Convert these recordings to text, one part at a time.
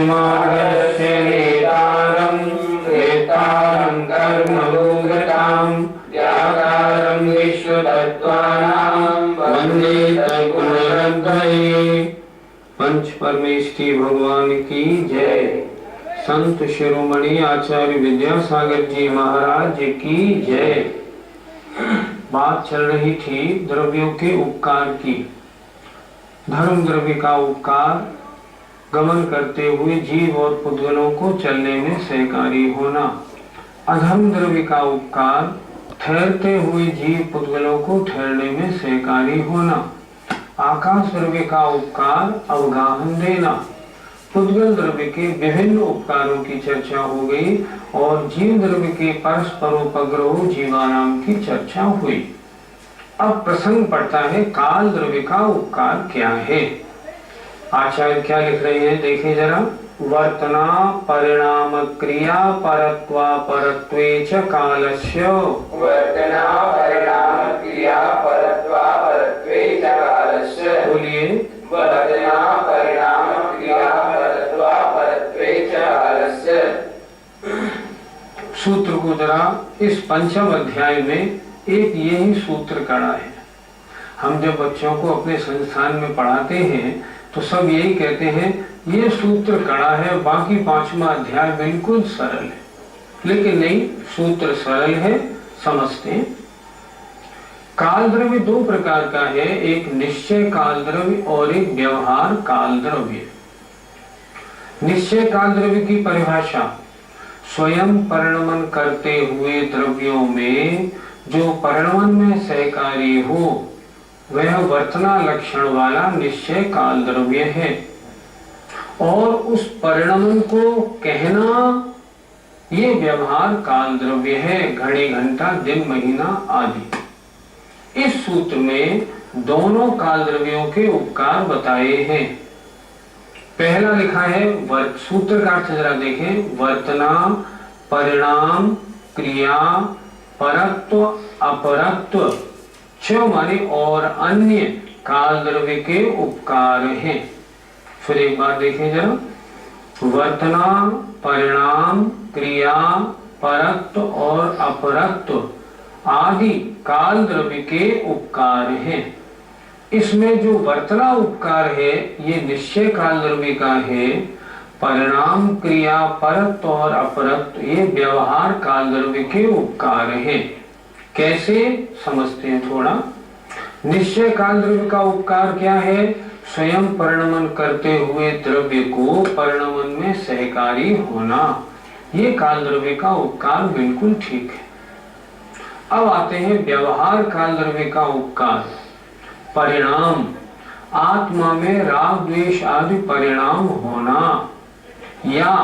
मार्गस्य नेतारं नेतारं कर्मयोगतां व्याकारं विश्वतत्त्वानां वन्दे तद्गुणरत्नये। पंच परमेष्ठी भगवान की जय। संत शिरोमणि आचार्य विद्यासागर जी महाराज की जय। बात चल रही थी द्रव्यों के उपकार की। धर्म द्रव्य का उपकार गमन करते हुए जीव और पुद्गलों को चलने में सहकारी होना। अधर्म द्रव्य का उपकार ठहरते हुए जीव पुद्गलों को ठहरने में सहकारी होना। आकाश द्रव्य का उपकार अवगाहन देना। पुद्गल द्रव्य के विभिन्न उपकारों की चर्चा हो गई और जीव द्रव्य के परस्परोपग्रह जीवाराम की चर्चा हुई। अब प्रसंग पड़ता है काल द्रव्य का उपकार क्या है। आचार्य क्या लिख रहे हैं देखिए जरा। वर्तना परिणाम क्रिया परत्वा परत्वे च कालस्य। वर्तना परिणाम क्रिया परत्वा परत्वे च कालस्य। बोलिए। वर्तना परिणाम क्रिया परत्वा परत्वे च कालस्य। सूत्र को जरा इस पंचम अध्याय में एक यही सूत्र कड़ा है। हम जब बच्चों को अपने संस्थान में पढ़ाते हैं तो सब यही कहते हैं ये सूत्र कड़ा है, बाकी पांचवा अध्याय बिल्कुल सरल है। लेकिन नहीं, सूत्र सरल है, समझते हैं। काल द्रव्य दो प्रकार का है, एक निश्चय काल द्रव्य और एक व्यवहार काल द्रव्य। निश्चय काल द्रव्य की परिभाषा स्वयं परिणमन करते हुए द्रव्यों में जो परिणमन में सहकारी हो वह वर्तना लक्षण वाला निश्चय काल द्रव्य है। और उस परिणमन को कहना ये व्यवहार काल द्रव्य है, घड़ी घंटा दिन महीना आदि। इस सूत्र में दोनों काल द्रव्यों के उपकार बताए हैं। पहला लिखा है सूत्र का अर्थ जरा देखें। वर्तना परिणाम क्रिया परत्व अपरत्व च माने और अन्य काल द्रव्य के उपकार हैं। फिर एक बार देखें जरा। वर्तना परिणाम क्रिया परत्व और अपरत्व आदि काल द्रव्य के उपकार हैं। इसमें जो वर्तना उपकार है ये निश्चय काल द्रव्य का है। परिणाम क्रिया परत्व और अपरत्व ये व्यवहार काल द्रव्य के उपकार हैं। कैसे समझते हैं थोड़ा। निश्चय काल द्रव्य का उपकार क्या है? स्वयं परिणमन करते हुए द्रव्य को परिणमन में सहकारी होना, ये काल द्रव्य का उपकार बिल्कुल ठीक है। अब आते हैं व्यवहार काल द्रव्य का उपकार। परिणाम आत्मा में राग द्वेष आदि परिणाम होना, या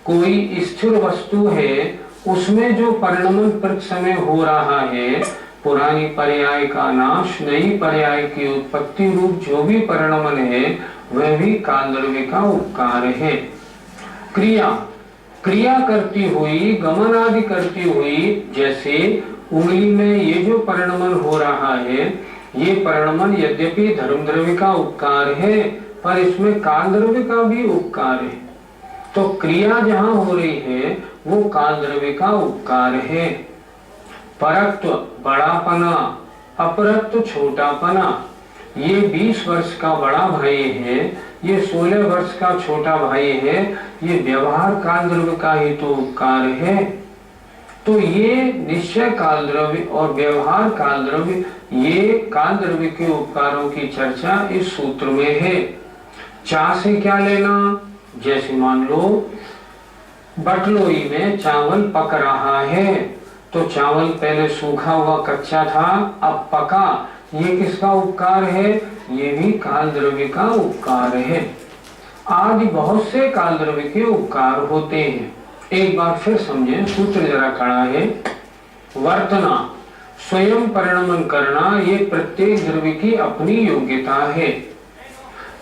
कोई स्थिर वस्तु है उसमें जो परिणमन प्रति समय हो रहा है, पुरानी पर्याय का नाश नई पर्याय की उत्पत्ति रूप जो भी परिणमन है वह भी काल द्रव्य का उपकार है। क्रिया करती हुई गमन आदि करती हुई, जैसे उंगली में ये जो परिणमन हो रहा है ये परिणमन यद्यपि धर्म द्रव्य का उपकार है पर इसमें काल द्रव्य का भी उपकार है। तो क्रिया जहां हो रही है वो काल द्रव्य का उपकार है। परत्व बड़ापना, अपरत्व छोटापना। ये 20 वर्ष का बड़ा भाई है, ये 16 वर्ष का छोटा भाई है, ये व्यवहार काल द्रव्य का ही तो उपकार है। तो ये निश्चय काल द्रव्य और व्यवहार काल द्रव्य ये काल द्रव्य के उपकारों की चर्चा इस सूत्र में है। चा से क्या लेना? जैसे मान लो बटलोई में चावल पक रहा है तो चावल पहले सूखा हुआ कच्चा था अब पका, ये किसका उपकार है? ये भी काल द्रव्य का उपकार है। आदि बहुत से काल द्रव्य के उपकार होते हैं। एक बार फिर समझें, सूत्र जरा खड़ा है। वर्तना स्वयं परिणमन करना ये प्रत्येक द्रव्य की अपनी योग्यता है।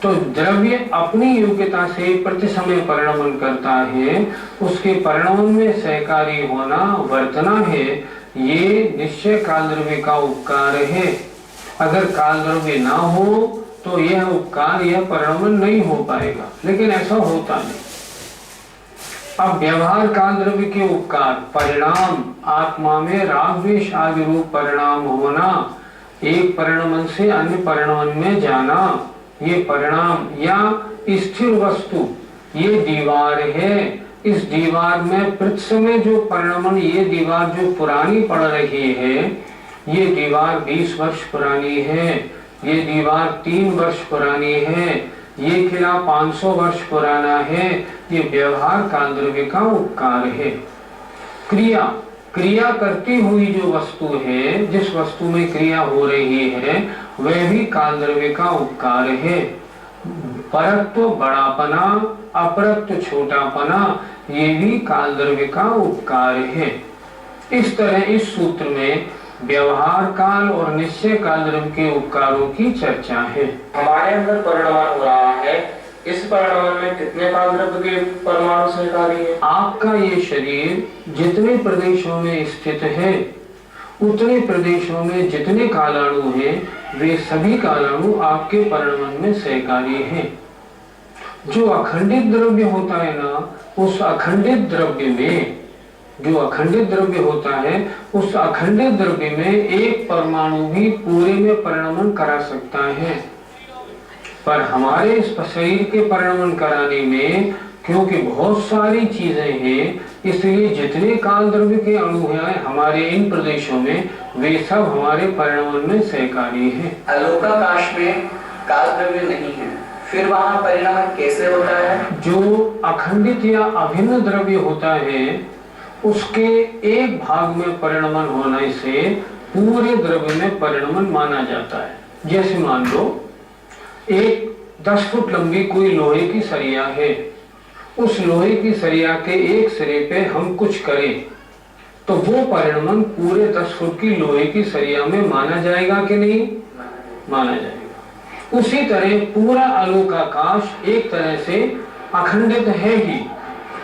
तो द्रव्य अपनी योग्यता से प्रति समय परिणमन करता है, उसके परिणमन में सहकारी होना वर्तना है, ये निश्चय काल द्रव्य का उपकार है। अगर काल द्रव्य ना हो तो यह उपकार यह परिणमन नहीं हो पाएगा, लेकिन ऐसा होता नहीं। अब व्यवहार काल द्रव्य के उपकार परिणाम, आत्मा में राग द्वेष आदि रूप परिणाम होना, एक परिणाम से अन्य परिणाम में जाना, ये परिणाम या स्थिर वस्तु, ये दीवार है, इस दीवार में प्रति जो परिणाम, ये दीवार जो पुरानी पड़ रही है, ये दीवार 20 वर्ष पुरानी है, ये दीवार 3 वर्ष पुरानी है, ये किला 500 वर्ष पुराना है, ये व्यवहार काल द्रव्य का उपकार है। क्रिया, क्रिया करती हुई जो वस्तु है, जिस वस्तु में क्रिया हो रही है, वह भी काल द्रव्य का उपकार है। परत्व बड़ापना, अपरत्व छोटापना, ये भी काल द्रव्य का उपकार है। इस तरह इस सूत्र में व्यवहार काल और निश्चय काल द्रव्य के उपकारों की चर्चा है। हमारे अंदर परिणाम हो रहा है, इस परिणाम में कितने काल द्रव्य के परमाणु सहकारी है? आपका ये शरीर जितने प्रदेशों में स्थित है, उतने प्रदेशों में जितने कालाणु हैं, वे सभी कालाणु आपके परिणाम में सहकारी हैं। जो अखंडित द्रव्य होता है ना, उस अखंडित द्रव्य में, जो अखंडित द्रव्य होता है, उस अखंडित द्रव्य में एक परमाणु भी पूरे में परिणमन करा सकता है। पर हमारे इस शरीर के परिणमन कराने में क्योंकि बहुत सारी चीजें हैं, इसलिए जितने काल द्रव्य के अणु हैं हमारे इन प्रदेशों में, वे सब हमारे परिणमन में सहकारी हैं। आलोकाकाश में काल द्रव्य नहीं है, फिर वहाँ परिणाम कैसे होता है? जो अखंडित या अभिन्न द्रव्य होता है, उसके एक भाग में परिणमन होने से पूरे द्रव्य में परिणमन माना जाता है। जैसे मान लो एक 10 फुट लंबी कोई लोहे की सरिया है, उस लोहे की सरिया के एक सिरे पे हम कुछ करें तो वो परिणमन पूरे 10 फुट की लोहे की सरिया में माना जाएगा कि नहीं? माना जाएगा। उसी तरह पूरा आलोकाकाश एक तरह से अखंडित है ही,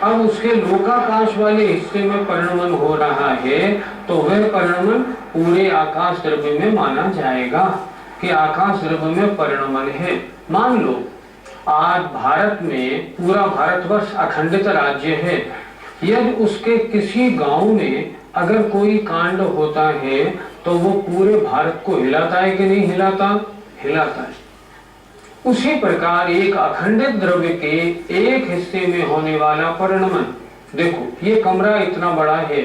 अब उसके लोकाकाश वाले हिस्से में परिणमन हो रहा है, तो वह परिणमन पूरे आकाश द्रव्य में माना जाएगा कि आकाश द्रव्य में परिणमन है। मान लो आज भारत में पूरा भारतवर्ष अखंडित राज्य है, यदि उसके किसी गांव में अगर कोई कांड होता है तो वो पूरे भारत को हिलाता है कि नहीं हिलाता? हिलाता है। उसी प्रकार एक अखंडित द्रव्य के एक हिस्से में होने वाला परिणमन, देखो ये कमरा इतना बड़ा है,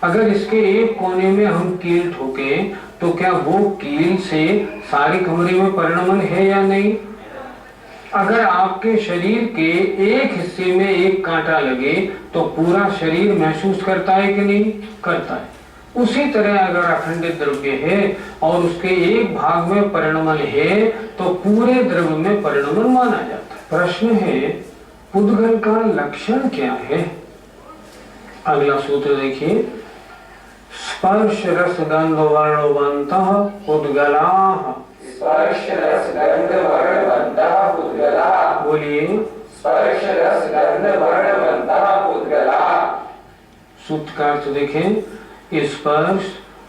अगर इसके एक कोने में हम कील ठोके तो क्या वो कील से सारे कमरे में परिणमन है या नहीं? अगर आपके शरीर के एक हिस्से में एक कांटा लगे तो पूरा शरीर महसूस करता है कि नहीं? करता है। उसी तरह अगर अखंडित द्रव्य है और उसके एक भाग में परिणमन है तो पूरे द्रव्य में परिणमन माना जाता है। प्रश्न है पुद्गल का लक्षण क्या है? अगला सूत्र देखिए, स्पर्श रस गंध वर्णवन्तः पुद्गलाः। स्पर्श रस गंध वर्णवन्तः पुद्गलाः। बोलिए, स्पर्श रस गंध वर्णवन्तः पुद्गलाः। सूत्र का अर्थ देखें, स्पर्श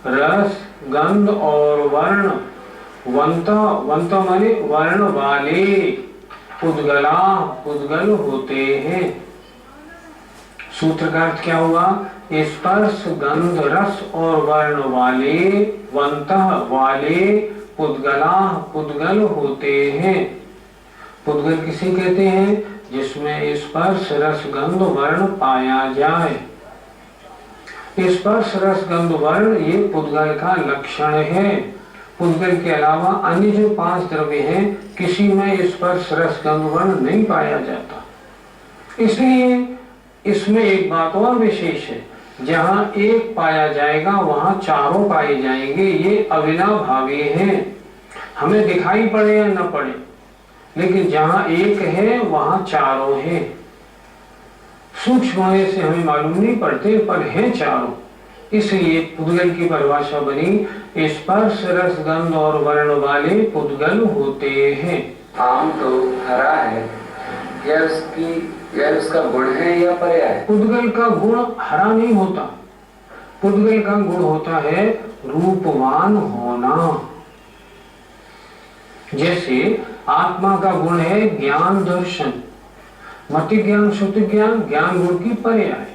रस गंध और वर्ण, वंत माने वर्ण वाले, पुद्गला पुद्गल होते हैं। सूत्र का अर्थ क्या हुआ? स्पर्श गंध रस और वर्ण वाले, वंत वाले, पुद्गला पुद्गल होते हैं। पुद्गल किसे कहते हैं? जिसमें स्पर्श रस गंध वर्ण पाया जाए। स्पर्श रस गंध वर्ण ये पुद्गल का लक्षण है। पुद्गल के अलावा अन्य जो 5 द्रव्य हैं, किसी में स्पर्श रस गंध वर्ण नहीं पाया जाता। इसलिए इसमें एक बात और विशेष है, जहां एक पाया जाएगा वहां चारों पाए जाएंगे। ये अविनाभावी हैं, हमें दिखाई पड़े या न पड़े, लेकिन जहां एक है वहां चारों हैं। सूक्ष्म होने से हमें मालूम नहीं पड़ते, पर हैं चारों। इसलिए पुद्गल की परिभाषा बनी, स्पर्श रस गंध और वर्ण वाले पुद्गल होते हैं। आम तो हरा है, यह उसका गुण है या पर्याय? पुद्गल का गुण हरा नहीं होता, पुद्गल का गुण होता है रूपवान होना। जैसे आत्मा का गुण है ज्ञान दर्शन, मति ज्ञान श्रुति ज्ञान, ज्ञान गुण की पर्याय।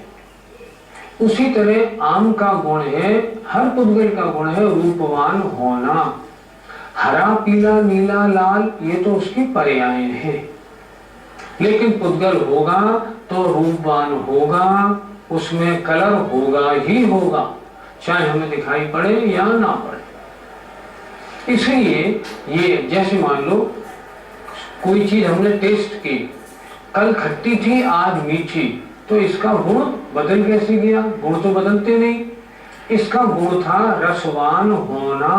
उसी तरह आम का गुण है, हर पुद्गल का गुण है रूपवान होना। हरा पीला नीला लाल ये तो उसकी पर्याय है, लेकिन पुद्गल होगा तो रूपवान होगा, उसमें कलर होगा ही होगा, चाहे हमें दिखाई पड़े या ना पड़े। इसलिए ये जैसे मान लो कोई चीज हमने टेस्ट की, कल खट्टी थी आज मीठी, तो इसका गुण बदल कैसे गया? गुण तो बदलते नहीं। इसका गुण था रसवान होना।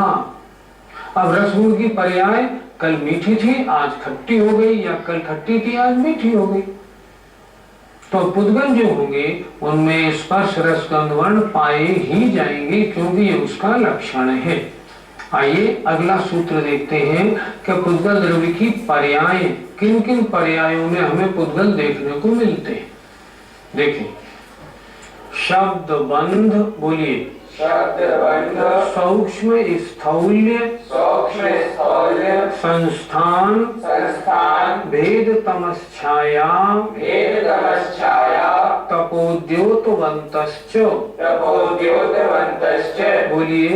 अब रस गुण की पर्याय कल मीठी थी आज खट्टी हो गई, या कल खट्टी थी आज मीठी हो गई। तो पुद्गल जो होंगे उनमें स्पर्श रस गंध वर्ण पाए ही जाएंगे, क्योंकि ये उसका लक्षण है। आइए अगला सूत्र देखते हैं कि पुद्गल द्रव्य की पर्याय, किन किन पर्यायों में हमें पुद्गल देखने को मिलते हैं। देखिए, शब्द बंध, बोलिए शब्द बंध, सूक्ष्म स्थौल्य, सूक्ष्म स्थौल्य, संस्थान, संस्थान, भेद तमश्छाया, भेद तमश्छाया, तपोद्योतवन्तश्च, तपोद्योतवन्तश्च। बोलिए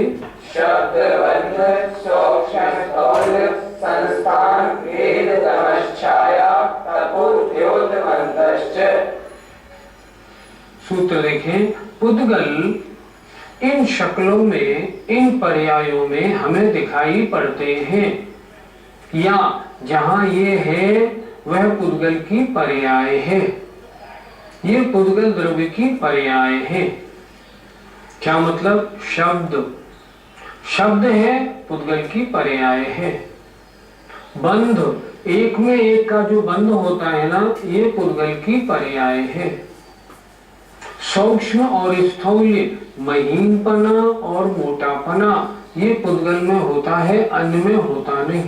शब्द बंध, सूक्ष्म स्थौल्य, संस्थान, भेद तमश्छाया, तपोद्योतवन्तश्च। सूत्र देखें, पुद्गल इन शक्लों में, इन पर्यायों में हमें दिखाई पड़ते हैं, या जहां ये है वह पुद्गल की पर्याय है। ये पुद्गल द्रव्य की पर्याय है। क्या मतलब? शब्द, शब्द है पुद्गल की पर्याय है। बंध, एक में एक का जो बंध होता है ना, ये पुद्गल की पर्याय है। सूक्ष्म और स्थूल्य, महीनपना और मोटापना, ये पुद्गल में होता है, अन्य में होता नहीं।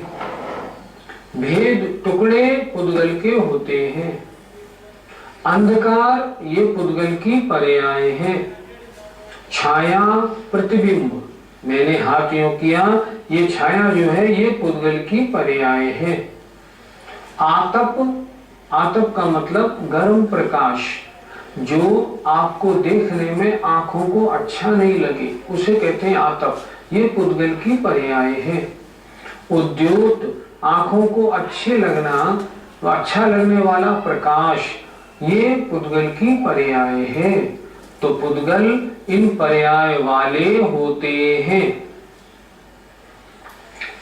भेद, टुकड़े पुद्गल के होते हैं। अंधकार, ये पुद्गल की पर्याय है। छाया, प्रतिबिंब, मैंने हाथ यूं किया, ये छाया जो है ये पुद्गल की पर्याय है। आतप, आतप का मतलब गर्म प्रकाश, जो आपको देखने में आंखों को अच्छा नहीं लगे उसे कहते हैं आतप, ये पुद्गल की पर्याय है। उद्योत, आंखों को अच्छे लगना, तो अच्छा लगने वाला प्रकाश, ये पुद्गल की पर्याय है। तो पुद्गल इन पर्याय वाले होते हैं।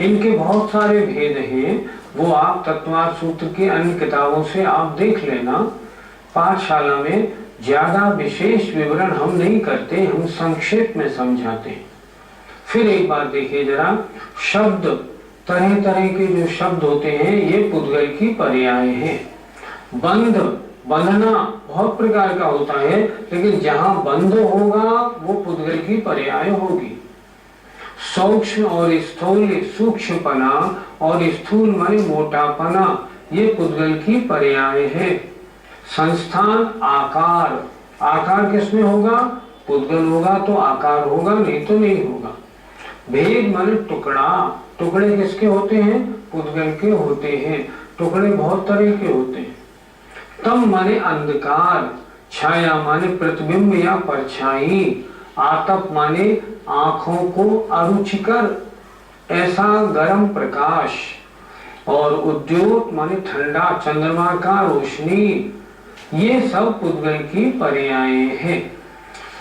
इनके बहुत सारे भेद हैं, वो आप तत्वार्थ सूत्र की अन्य किताबों से आप देख लेना। पाठशाला में ज्यादा विशेष विवरण हम नहीं करते, हम संक्षेप में समझाते हैं। फिर एक बात देखिए जरा, शब्द, तरह तरह के जो शब्द होते हैं ये पुद्गल की पर्याय है। बंध, बंधना बहुत प्रकार का होता है, लेकिन जहां बंध होगा वो पुद्गल की पर्याय होगी। सूक्ष्म और स्थूल, सूक्ष्मपना और स्थूल माने मोटापना, ये पुद्गल की पर्याय है। संस्थान, आकार, आकार किसमें होगा? पुद्गल होगा तो आकार होगा, नहीं तो नहीं होगा। भेद माने टुकड़ा, टुकड़े किसके होते हैं? पुद्गल के होते हैं। टुकड़े बहुत तरह के होते हैं। तम माने अंधकार, छाया माने प्रतिबिंब या परछाई, आतप माने आंखों को अरुचिकर ऐसा गर्म प्रकाश, और उद्योत माने ठंडा चंद्रमा का रोशनी, ये सब पुद्गल की पर्याय हैं।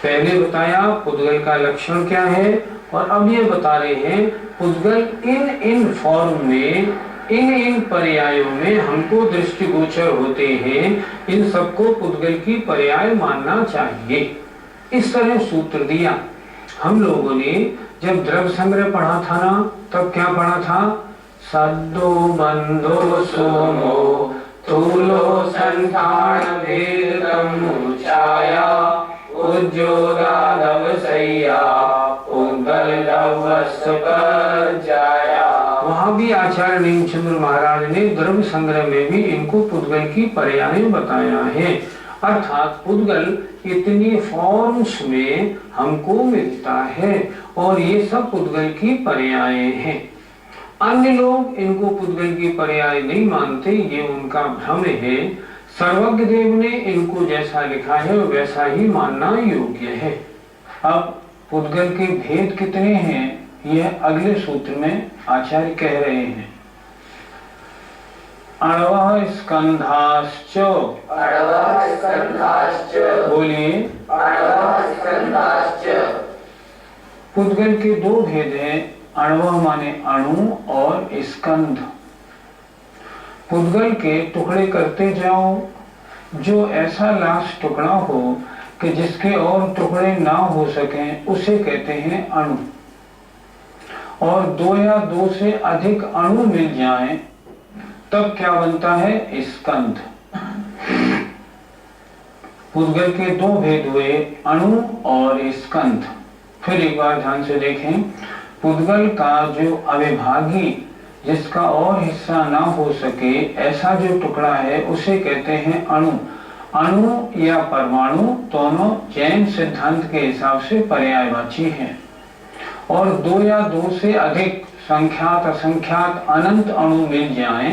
पहले बताया पुद्गल का लक्षण क्या है, और अब ये बता रहे हैं पुद्गल इन फॉर्म में, इन पर्यायों में हमको दृष्टिगोचर होते हैं, इन सबको पुद्गल की पर्याय मानना चाहिए। इस तरह सूत्र दिया। हम लोगों ने जब द्रव्य संग्रह पढ़ा था ना, तब क्या पढ़ा था? सद्दो बंधो सोमो स्थूलो संस्थान भेद तमुच्छाया उज्ज्वलादवसैया पुद्गल लवस्व पर जाया। वहां भी आचार्य नीलचंद्र महाराज ने द्रव्य संग्रह में भी इनको पुद्गल की पर्याय बताया है। अर्थात पुद्गल इतनी फॉर्म्स में हमको मिलता है, और ये सब पुद्गल की पर्याय हैं। अन्य लोग इनको पुद्गल की पर्याय नहीं मानते, ये उनका भ्रम है। सर्वज्ञ देव ने इनको जैसा लिखा है वैसा ही मानना योग्य है। अब पुद्गल के भेद कितने हैं यह अगले सूत्र में आचार्य कह रहे हैं। अणवः स्कंधाश्च, बोलिए पुद्गल के दो भेद हैं, अणवः माने अणु और स्कंध। पुद्गल के टुकड़े करते जाओ, जो ऐसा लास्ट टुकड़ा हो कि जिसके और टुकड़े ना हो सकें उसे कहते हैं अणु। और दो या दो से अधिक अणु मिल जाएं तब क्या बनता है? स्कंध। पुद्गल के दो भेद हुए, अणु और स्कंध। फिर एक बार ध्यान से देखें, पुद्गल का जो अविभागी जिसका और हिस्सा ना हो सके ऐसा जो टुकड़ा है उसे कहते हैं अणु। अणु या परमाणु दोनों जैन सिद्धांत के हिसाब से पर्यायवाची हैं। और दो या दो से अधिक संख्यात असंख्यात अनंत अणु मिल जाएं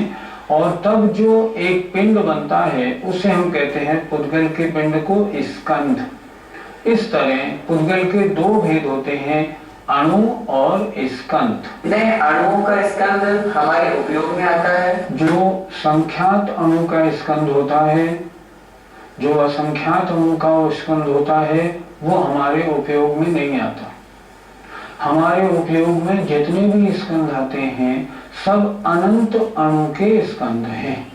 और तब जो एक पिंड बनता है उसे हम कहते हैं पुद्गल के पिंड को स्कंध। इस तरह पुद्गल के दो भेद होते हैं, अणु और स्कंध। अणु का स्कंध हमारे उपयोग में आता है। जो संख्यात अणु का स्कंध होता है, जो असंख्यात अणु का स्कंध होता है, वो हमारे उपयोग में नहीं आता। हमारे उपयोग में जितने भी स्कंध आते हैं सब अनंत अणु के स्कंध हैं।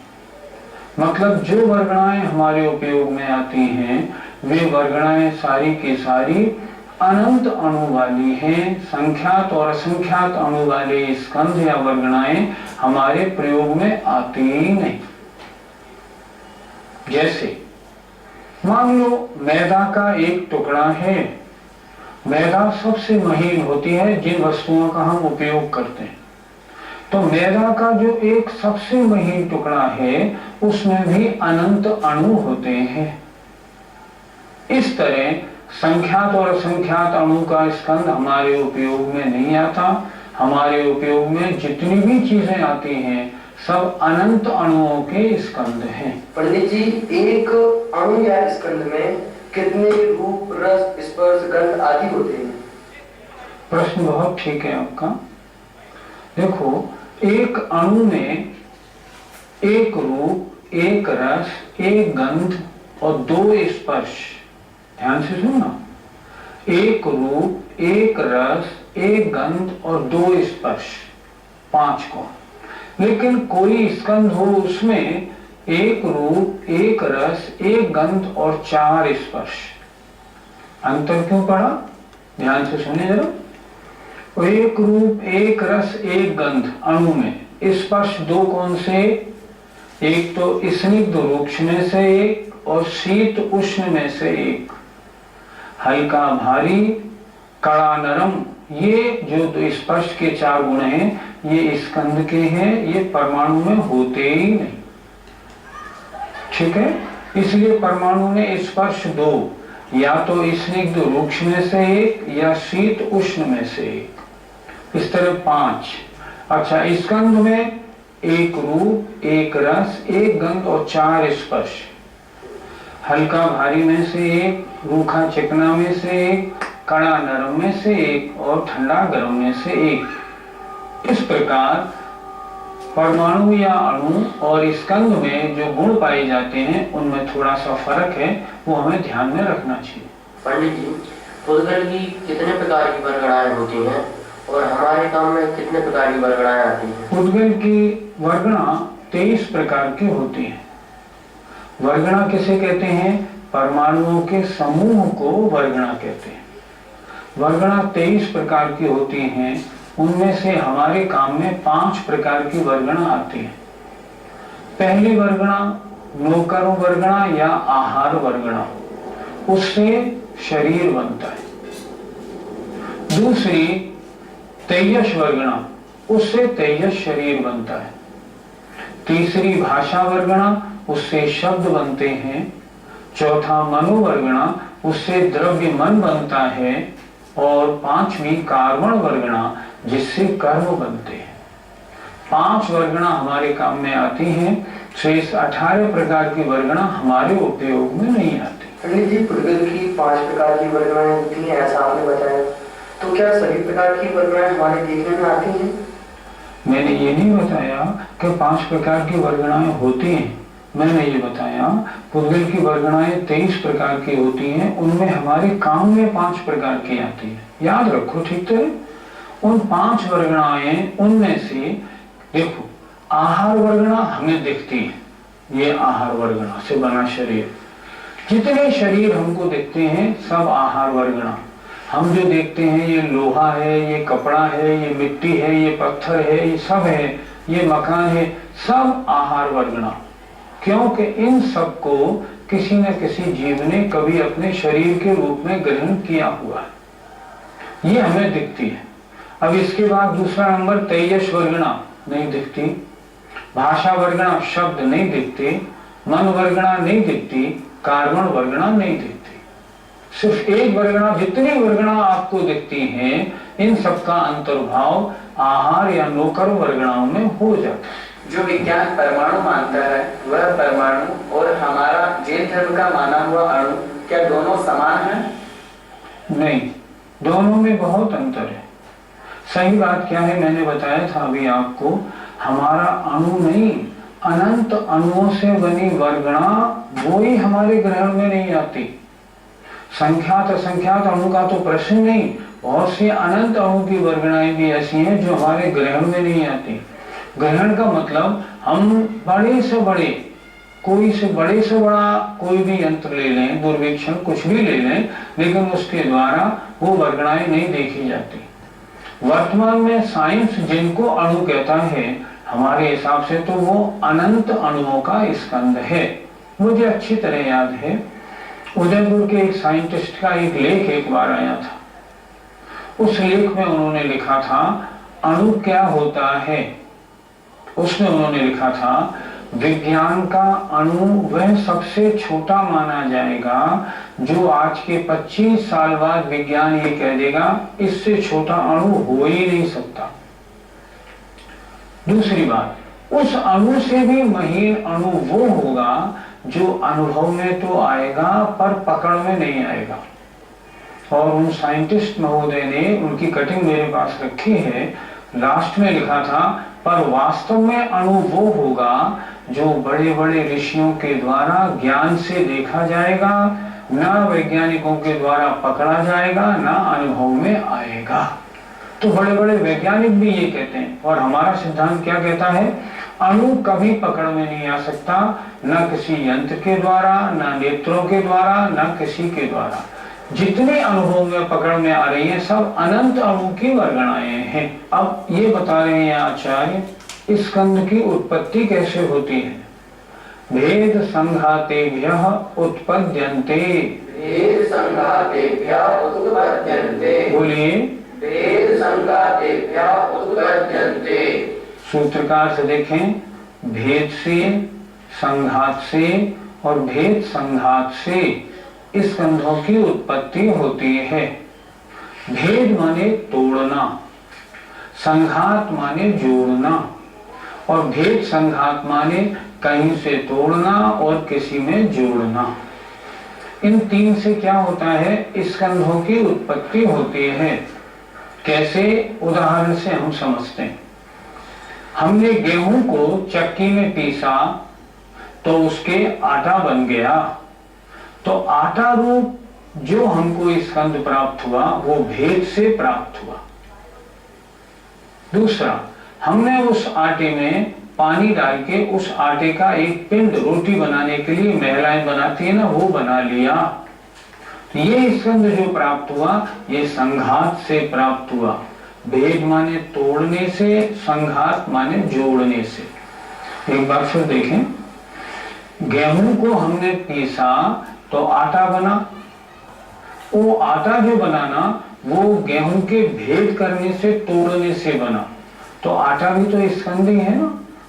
मतलब जो वर्गणाएं हमारे उपयोग में आती हैं वे वर्गणाएं सारी की सारी अनंत अणु वाली हैं। संख्यात और असंख्यात अणु वाले स्कंध या वर्गणाएं हमारे प्रयोग में आती ही नहीं। जैसे मान लो मैदा का एक टुकड़ा है। मैदा सबसे महीन होती है जिन वस्तुओं का हम उपयोग करते हैं। तो मैदा का जो एक सबसे महीन टुकड़ा है उसमें भी अनंत अणु होते हैं। इस तरह संख्यात और असंख्यात अणु का स्कंध हमारे उपयोग में नहीं आता। हमारे उपयोग में जितनी भी चीजें आती हैं सब अनंत अणुओं के स्कंध हैं। पंडित जी, एक अणु या स्कंध में कितने रूप, रस, स्पर्श, गंध आदि होते हैं? प्रश्न बहुत ठीक है आपका। देखो, एक अणु में एक रूप, एक रस, एक गंध और दो स्पर्श। ध्यान से सुनना, एक रूप, एक रस, एक गंध और दो स्पर्श, 5 को। लेकिन कोई स्कंध हो उसमें एक रूप, एक रस, एक गंध और 4 स्पर्श। अंतर क्यों पड़ा? ध्यान से सुनिए जरा। एक रूप, एक रस, एक गंध अणु में, स्पर्श दो कौन से? एक तो स्निग्ध रूक्ष में से एक और शीत उष्ण में से एक। हल्का भारी, कड़ा नरम, ये जो दो स्पर्श के 4 गुण हैं ये स्कंध के हैं, ये परमाणु में होते ही नहीं। ठीक है, इसलिए परमाणु में स्पर्श दो, या तो स्निग्ध रूक्ष में से एक या शीत उष्ण में से एक। इस तरह 5। अच्छा, स्कंध में एक रूप, एक रस, एक गंध और 4 स्पर्श। हल्का भारी में से एक, रूखा चिकना में से एक, कड़ा नरम में से एक और ठंडा गर्म में से एक। इस प्रकार परमाणु या अणु और स्कंध में जो गुण पाए जाते हैं उनमें थोड़ा सा फर्क है, वो हमें ध्यान में रखना चाहिए। पंडित जी, पुद्गल की कितने प्रकार की वर्गणाएं होती हैं और हमारे काम में कितने प्रकार की वर्गणाएं आती हैं? पुद्गल की वर्गणा 23 प्रकार की होती है। वर्गणा किसे कहते हैं? परमाणुओं के समूह को वर्गणा कहते हैं। वर्गणा 23 प्रकार की होती हैं। उनमें से हमारे काम में 5 प्रकार की वर्गणा आती है। पहली वर्गणा नौकर वर्गणा या आहार वर्गणा, उससे शरीर बनता है। दूसरी तेजस वर्गणा, उससे तेजस शरीर बनता है। तीसरी भाषा वर्गणा, उससे शब्द बनते हैं। चौथा मनोवर्गणा, उससे द्रव्य मन बनता है। और 5वीं कार्बन वर्गणा, जिससे कर्म बनते हैं। 5 वर्गणा हमारे काम में आती हैं। शेष 18 प्रकार की वर्गणा हमारे उपयोग में नहीं आती। पंडित जी, पुद्गल की 5 प्रकार की वर्गणाएं होती हैं ऐसा आपने बताया, तो क्या सभी प्रकार की वर्गणाएं हमारे देखने में आती हैं? मैंने ये नहीं बताया कि 5 प्रकार की वर्गणाएं होती हैं। मैंने ये बताया पुद्गल की वर्गणाएं 23 प्रकार की होती हैं, उनमें हमारे काम में 5 प्रकार की आती है। याद रखो, ठीक है। उन 5 वर्गणाएं, उनमें से देखो, आहार वर्गणा हमें दिखती है, ये आहार वर्गणा से बना शरीर। जितने शरीर हमको दिखते हैं सब आहार वर्गणा। हम जो देखते हैं ये लोहा है, ये कपड़ा है, ये मिट्टी है, ये पत्थर है, ये सब है, ये मकान है, सब आहार वर्गणा। क्योंकि इन सब को किसी न किसी जीव ने कभी अपने शरीर के रूप में ग्रहण किया हुआ है, ये हमें दिखती है। अब इसके बाद दूसरा नंबर तेजस वर्गणा नहीं दिखती, भाषा वर्गणा शब्द नहीं दिखते, मन वर्गणा नहीं दिखती, कार्बन वर्गणा नहीं दिखती। सिर्फ एक वर्गणा, जितनी वर्गणा आपको दिखती हैं, इन सबका अंतर्भाव आहार या नौकर वर्गणाओं में हो जाता है। जो विज्ञान परमाणु मानता है वह परमाणु और हमारा जैन धर्म का माना हुआ अणु, क्या दोनों समान हैं? नहीं, दोनों में बहुत अंतर है। सही बात क्या है, मैंने बताया था अभी आपको, हमारा अणु नहीं, अनंत अणुओं से बनी वर्गणा वो ही हमारे ग्रहण में नहीं आती। संख्यात असंख्यात अणु का तो प्रश्न नहीं, बहुत सी अनंत अणु की वर्गणाएं भी ऐसी हैं जो हमारे ग्रहण में नहीं आती। ग्रहण का मतलब हम बड़े से बड़े, कोई से बड़े से बड़ा कोई भी यंत्र ले लें, दूरवीक्षण कुछ भी ले लें, लेकिन उसके द्वारा वो वर्गणाएं नहीं देखी जाती। वर्तमान में साइंस जिनको अणु कहता है, हमारे हिसाब से तो वो अनंत अणुओं का स्कंद है। मुझे अच्छी तरह याद है, उदयपुर के एक साइंटिस्ट का एक लेख एक बार आया था। उस लेख में उन्होंने लिखा था अणु क्या होता है। उसमें उन्होंने लिखा था विज्ञान का अणु वह सबसे छोटा माना जाएगा जो आज के 25 साल बाद विज्ञान ये कह देगा इससे छोटा अणु हो ही नहीं सकता। दूसरी बात, उस अणु से भी महीन अणु वो होगा जो अनुभव में तो आएगा पर पकड़ में नहीं आएगा। और उन साइंटिस्ट महोदय ने उनकी कटिंग मेरे पास रखी है, लास्ट में लिखा था पर वास्तव में अणु वो होगा जो बड़े बड़े ऋषियों के द्वारा ज्ञान से देखा जाएगा, ना वैज्ञानिकों के द्वारा पकड़ा जाएगा, ना अनुभव में आएगा। तो बड़े बड़े वैज्ञानिक भी ये कहते हैं, और हमारा सिद्धांत क्या कहता है, अणु कभी पकड़ में नहीं आ सकता, न किसी यंत्र के द्वारा, न नेत्रों के द्वारा, न किसी के द्वारा। जितने अनुभव में पकड़ में आ रही है सब अनंत अणु की वर्गणाएं हैं। अब ये बता रहे हैं आचार्य, इस स्कंद की उत्पत्ति कैसे होती है। भेद संघातेभ्यः उत्पद्यन्ते। भेद संघातेभ्यः उत्पद्यन्ते। बोलिए, भेद संघातेभ्यः उत्पद्यन्ते। सूत्रकार से देखें, भेद से, संघात से और भेद संघात से इस स्कंधों की उत्पत्ति होती है। भेद माने तोड़ना, संघात माने जोड़ना, और भेद संघात माने कहीं से तोड़ना और किसी में जोड़ना। इन तीन से क्या होता है, इस स्कंधों की उत्पत्ति होती है। कैसे, उदाहरण से हम समझते हैं। हमने गेहूं को चक्की में पीसा तो उसके आटा बन गया, तो आटा रूप जो हमको स्कंद प्राप्त हुआ वो भेद से प्राप्त हुआ। दूसरा, हमने उस आटे में पानी डाल के उस आटे का एक पिंड रोटी बनाने के लिए महिलाएं बनाती है ना, वो बना लिया। ये स्कंद जो प्राप्त हुआ ये संघात से प्राप्त हुआ। भेद माने तोड़ने से, संघात माने जोड़ने से। एक बार फिर देखें, गेहूं को हमने पीसा तो आटा बना, वो आटा जो बनाना वो गेहूं के भेद करने से, तोड़ने से बना, तो आटा भी तो स्कंद ही है ना,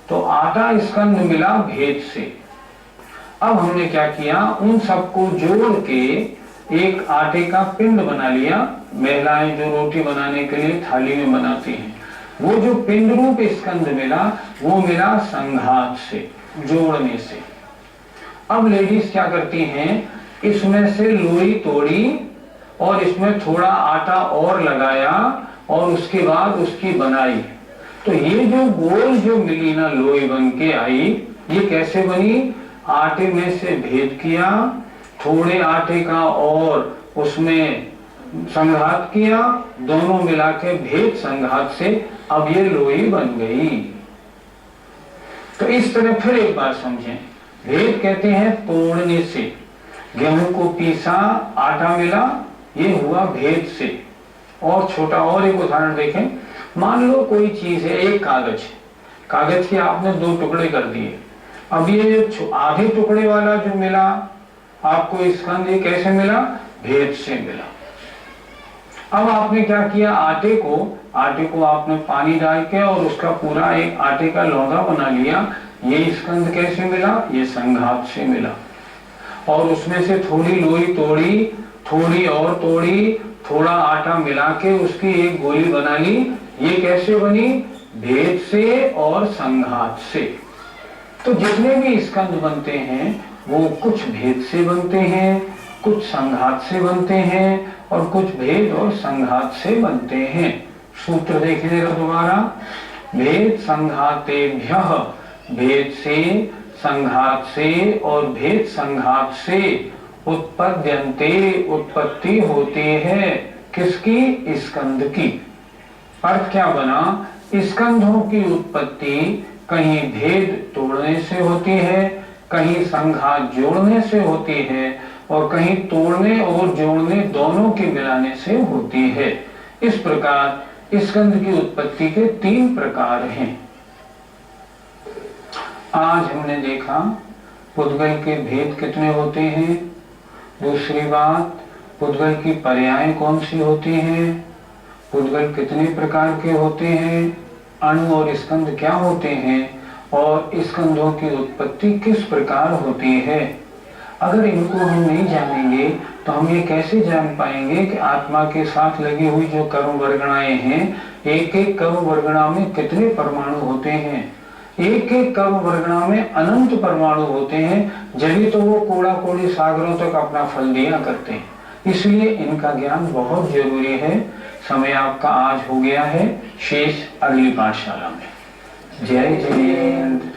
तो आटा स्कंद मिला भेद से। अब हमने क्या किया, उन सबको जोड़ के एक आटे का पिंड बना लिया। महिलाएं जो रोटी बनाने के लिए थाली में बनाती हैं, वो जो पिंड रूप स्कंद मिला वो मिला संघात से। जोड़ने से। अब लेडीज क्या करती हैं, इसमें से लोई तोड़ी और इसमें थोड़ा आटा और लगाया और उसके बाद उसकी बनाई। तो ये जो गोल जो मिली ना लोई बन के आई, ये कैसे बनी? आटे में से भेद किया, थोड़े आटे का और उसमें संघात किया, दोनों मिला के भेद संघात से अब ये लोई बन गई। तो इस तरह फिर एक बार समझें, भेद कहते हैं तोड़ने से। गेहूं को पीसा, आटा मिला, ये हुआ भेद से। और छोटा और एक उदाहरण देखें, मान लो कोई चीज है, एक कागज, कागज के आपने 2 टुकड़े कर दिए। अब ये जो आधे टुकड़े वाला जो मिला आपको स्कंद, ये कैसे मिला? भेद से मिला। अब आपने क्या किया, आटे को आपने पानी डाल के और उसका पूरा एक आटे का लौंदा बना लिया। ये स्कंद कैसे मिला? ये संघात से मिला। और उसमें से थोड़ी लोई तोड़ी, थोड़ी और तोड़ी, थोड़ा आटा मिला के उसकी एक गोली बना ली। ये कैसे बनी? भेद से और संघात से। तो जितने भी स्कंद बनते हैं वो कुछ भेद से बनते हैं, कुछ संघात से बनते हैं और कुछ भेद और संघात से बनते हैं। सूत्र देखिएगा दोबारा, भेद संघातेभ्यः, भेद से, संघात से और भेद संघात से उत्पद्यन्ते, उत्पत्ति होती है। किसकी? स्कंद की। अर्थ क्या बना? स्कंधों की उत्पत्ति कहीं भेद तोड़ने से होती है, कहीं संघात जोड़ने से होती है और कहीं तोड़ने और जोड़ने दोनों के मिलाने से होती है। इस प्रकार स्कंद की उत्पत्ति के 3 प्रकार हैं। आज हमने देखा पुद्गल के भेद कितने होते हैं। दूसरी बात, पुद्गल की पर्याय कौन सी होती हैं, पुद्गल कितने प्रकार के होते हैं, अणु और स्कंद क्या होते हैं और स्कंदों की उत्पत्ति किस प्रकार होती है। अगर इनको हम नहीं जानेंगे तो हम ये कैसे जान पाएंगे कि आत्मा के साथ लगी हुई जो कर्म वर्गणाएं हैं, एक एक कर्म वर्गणा में कितने परमाणु होते हैं। एक एक कर्म वर्गणा में अनंत परमाणु होते हैं, जभी तो वो कोड़ा कोड़ी सागरों तक अपना फल दिया करते हैं। इसलिए इनका ज्ञान बहुत जरूरी है। समय आपका आज हो गया है, शेष अगली पाठशाला में। जय जिनेन्द्र।